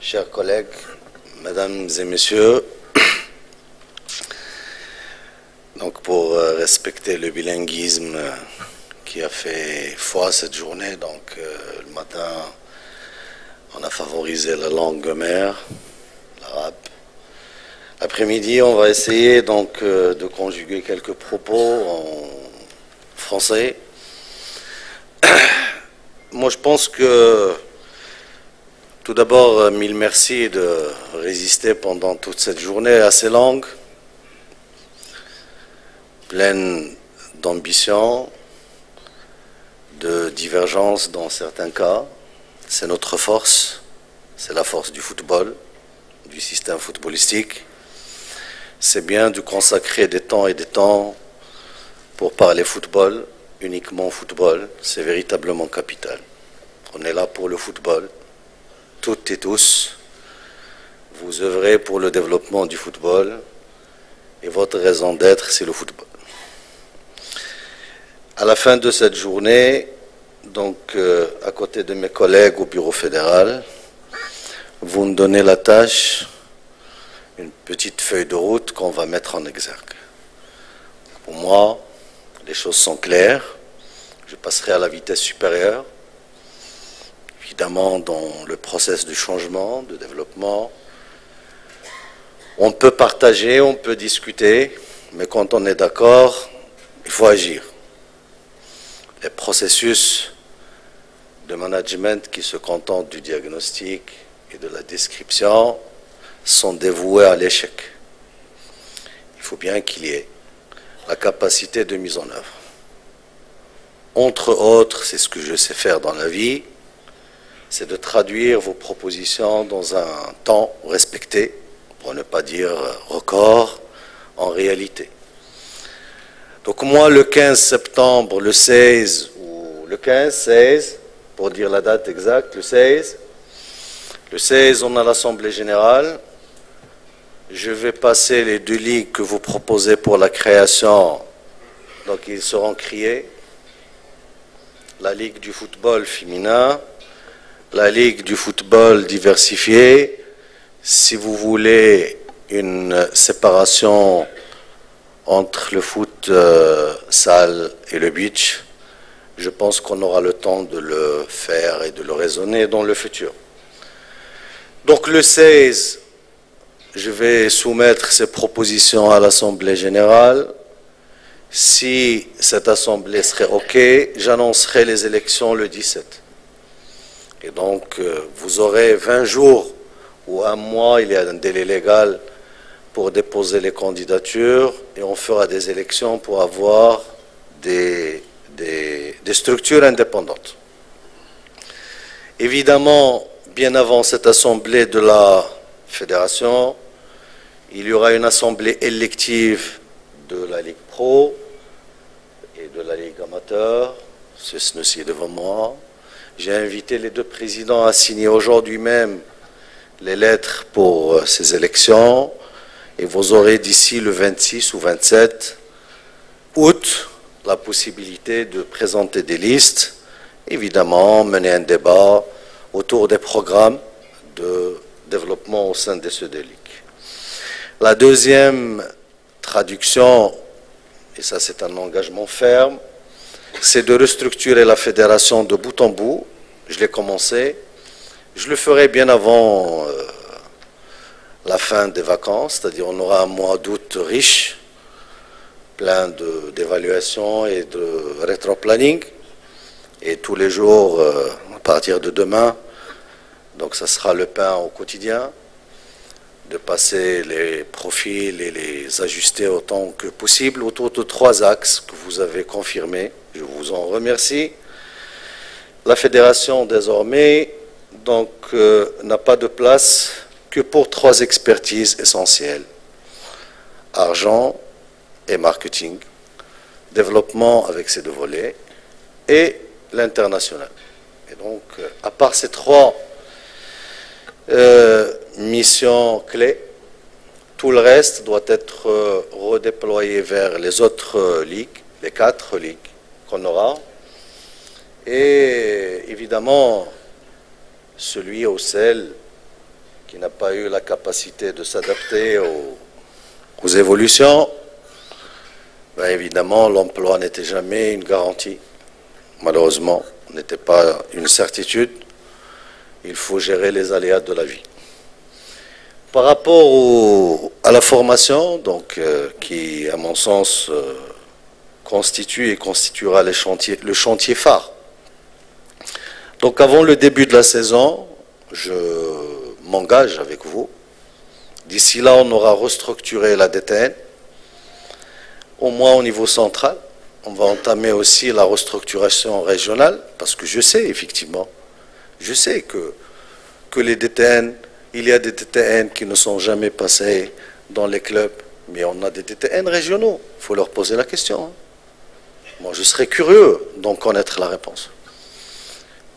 Chers collègues, mesdames et messieurs, donc pour respecter le bilinguisme qui a fait foi cette journée, donc le matin on a favorisé la langue mère, l'arabe. L'après-midi on va essayer donc de conjuguer quelques propos en français. Moi je pense que tout d'abord, mille merci de résister pendant toute cette journée assez longue, pleine d'ambition, de divergence dans certains cas. C'est notre force, c'est la force du football, du système footballistique. C'est bien de consacrer des temps et des temps pour parler football, uniquement football, c'est véritablement capital. On est là pour le football. Toutes et tous, vous œuvrez pour le développement du football et votre raison d'être, c'est le football. À la fin de cette journée, donc à côté de mes collègues au bureau fédéral, vous me donnez la tâche, une petite feuille de route qu'on va mettre en exergue. Pour moi, les choses sont claires, je passerai à la vitesse supérieure. Évidemment, dans le processus de changement, de développement, on peut partager, on peut discuter, mais quand on est d'accord, il faut agir. Les processus de management qui se contentent du diagnostic et de la description sont dévoués à l'échec. Il faut bien qu'il y ait la capacité de mise en œuvre. Entre autres, c'est ce que je sais faire dans la vie, c'est de traduire vos propositions dans un temps respecté, pour ne pas dire record, en réalité. Donc moi, le 15 septembre, le 16, ou le 15, 16, pour dire la date exacte, le 16, on a l'Assemblée Générale. Je vais passer les 2 ligues que vous proposez pour la création, donc ils seront créés. La Ligue du football féminin, la Ligue du football diversifié. Si vous voulez une séparation entre le foot salle et le beach, je pense qu'on aura le temps de le faire et de le raisonner dans le futur. Donc le 16, je vais soumettre ces propositions à l'Assemblée Générale. Si cette Assemblée serait OK, j'annoncerai les élections le 17. Et donc, vous aurez 20 jours ou un mois, il y a un délai légal pour déposer les candidatures et on fera des élections pour avoir des structures indépendantes. Évidemment, bien avant cette assemblée de la fédération, il y aura une assemblée élective de la Ligue Pro et de la Ligue Amateur, c'est ceci devant moi. J'ai invité les 2 présidents à signer aujourd'hui même les lettres pour ces élections et vous aurez d'ici le 26 ou 27 août la possibilité de présenter des listes, évidemment mener un débat autour des programmes de développement au sein de ces 2 ligues. La deuxième traduction, et ça c'est un engagement ferme, c'est de restructurer la fédération de bout en bout. Je l'ai commencé. Je le ferai bien avant la fin des vacances, c'est-à-dire on aura un mois d'août riche, plein d'évaluations et de rétro-planning. Et tous les jours, à partir de demain, donc ça sera le pain au quotidien, de passer les profils et les ajuster autant que possible autour de 3 axes que vous avez confirmés. Je vous en remercie. La fédération, désormais, donc, n'a pas de place que pour 3 expertises essentielles. Argent et marketing, développement avec ces 2 volets, et l'international. Et donc, à part ces 3 missions clés, tout le reste doit être redéployé vers les autres ligues, les 4 ligues qu'on aura. Et évidemment, celui au sel qui n'a pas eu la capacité de s'adapter aux évolutions, ben évidemment, l'emploi n'était jamais une garantie. Malheureusement, n'était pas une certitude. Il faut gérer les aléas de la vie. Par rapport à la formation, donc, qui, à mon sens, constitue et constituera le chantier phare. Donc, avant le début de la saison, je m'engage avec vous. D'ici là, on aura restructuré la DTN, au moins au niveau central. On va entamer aussi la restructuration régionale, parce que je sais, effectivement, je sais que les DTN, il y a des DTN qui ne sont jamais passés dans les clubs, mais on a des DTN régionaux. Il faut leur poser la question. Moi, je serais curieux d'en connaître la réponse.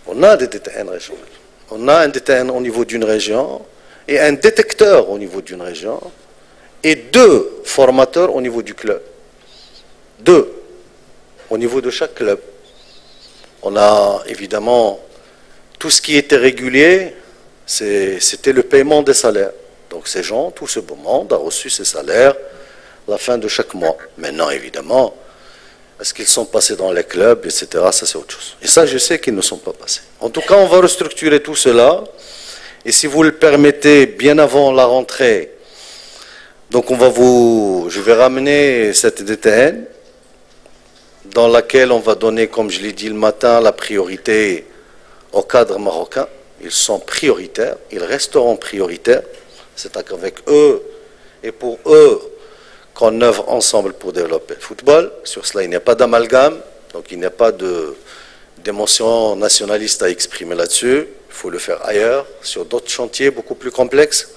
On a des DTN régionaux. On a un DTN au niveau d'une région et un détecteur au niveau d'une région et 2 formateurs au niveau du club. 2 au niveau de chaque club. On a évidemment tout ce qui était régulier, c'était le paiement des salaires. Donc ces gens, tout ce beau monde a reçu ses salaires à la fin de chaque mois. Maintenant, évidemment, est-ce qu'ils sont passés dans les clubs, etc. Ça, c'est autre chose. Et ça, je sais qu'ils ne sont pas passés. En tout cas, on va restructurer tout cela. Et si vous le permettez, bien avant la rentrée, donc je vais ramener cette DTN dans laquelle on va donner, comme je l'ai dit le matin, la priorité aux cadres marocains. Ils sont prioritaires, ils resteront prioritaires. C'est avec eux et pour eux qu'on œuvre ensemble pour développer le football. Sur cela, il n'y a pas d'amalgame, donc il n'y a pas d'émotion nationaliste à exprimer là-dessus. Il faut le faire ailleurs, sur d'autres chantiers beaucoup plus complexes.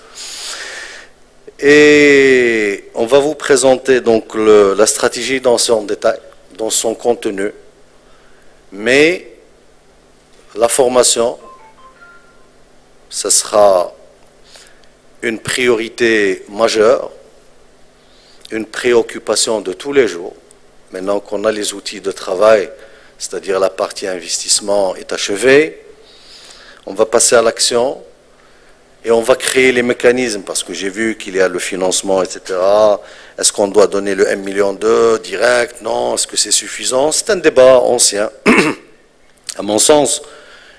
Et on va vous présenter donc la stratégie dans son détail, dans son contenu. Mais la formation, ce sera une priorité majeure, une préoccupation de tous les jours. Maintenant qu'on a les outils de travail, c'est-à-dire la partie investissement est achevée, on va passer à l'action et on va créer les mécanismes parce que j'ai vu qu'il y a le financement, etc. Est-ce qu'on doit donner le 1,2 million direct? Non. Est-ce que c'est suffisant? C'est un débat ancien. À mon sens,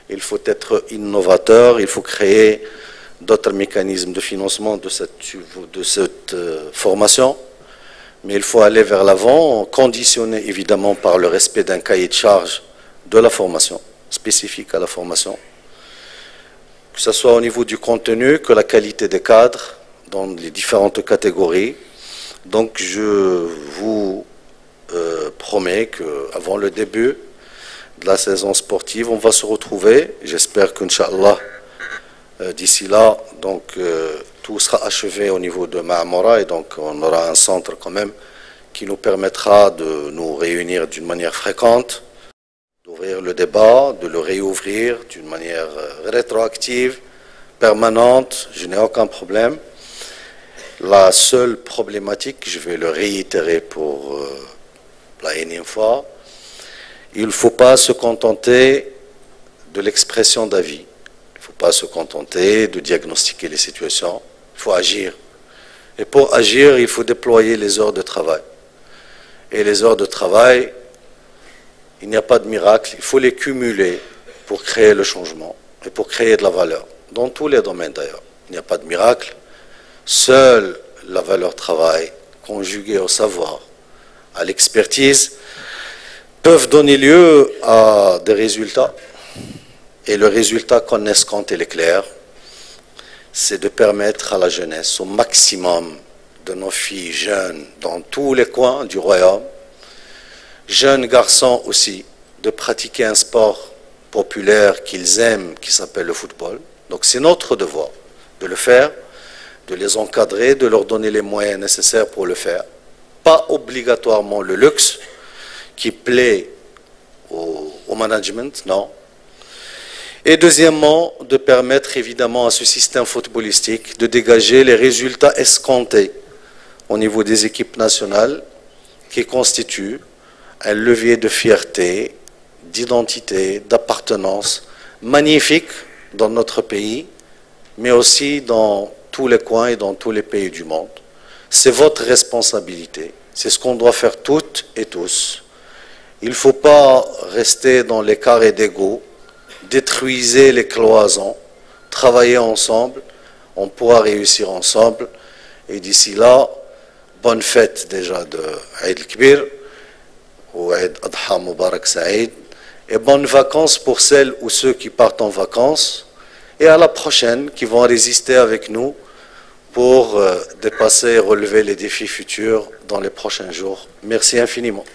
il faut être innovateur, il faut créer d'autres mécanismes de financement de cette formation. Mais il faut aller vers l'avant, conditionné évidemment par le respect d'un cahier de charge de la formation, spécifique à la formation, que ce soit au niveau du contenu, que la qualité des cadres dans les différentes catégories. Donc je vous promets qu'avant le début de la saison sportive, on va se retrouver. J'espère qu'Inch'Allah, d'ici là, donc tout sera achevé au niveau de Ma'amora et donc on aura un centre quand même qui nous permettra de nous réunir d'une manière fréquente, d'ouvrir le débat, de le réouvrir d'une manière rétroactive, permanente. Je n'ai aucun problème. La seule problématique, je vais le réitérer pour la énième fois, il ne faut pas se contenter de l'expression d'avis. Il ne faut pas se contenter de diagnostiquer les situations. Il faut agir. Et pour agir, il faut déployer les heures de travail. Et les heures de travail, il n'y a pas de miracle. Il faut les cumuler pour créer le changement et pour créer de la valeur. Dans tous les domaines d'ailleurs. Il n'y a pas de miracle. Seule la valeur travail, conjuguée au savoir, à l'expertise, peuvent donner lieu à des résultats. Et le résultat qu'on escompte, il est clair, c'est de permettre à la jeunesse, au maximum de nos filles jeunes dans tous les coins du royaume, jeunes garçons aussi, de pratiquer un sport populaire qu'ils aiment, qui s'appelle le football. Donc c'est notre devoir de le faire, de les encadrer, de leur donner les moyens nécessaires pour le faire. Pas obligatoirement le luxe qui plaît au management, non. Et deuxièmement, de permettre évidemment à ce système footballistique de dégager les résultats escomptés au niveau des équipes nationales qui constituent un levier de fierté, d'identité, d'appartenance magnifique dans notre pays mais aussi dans tous les coins et dans tous les pays du monde. C'est votre responsabilité. C'est ce qu'on doit faire toutes et tous. Il ne faut pas rester dans les carrés d'ego, détruisez les cloisons, travailler ensemble, on pourra réussir ensemble. Et d'ici là, bonne fête déjà de Eid al-Kibir, ou Eid Adha Mubarak Saïd, et bonnes vacances pour celles ou ceux qui partent en vacances, et à la prochaine, qui vont résister avec nous pour dépasser et relever les défis futurs dans les prochains jours. Merci infiniment.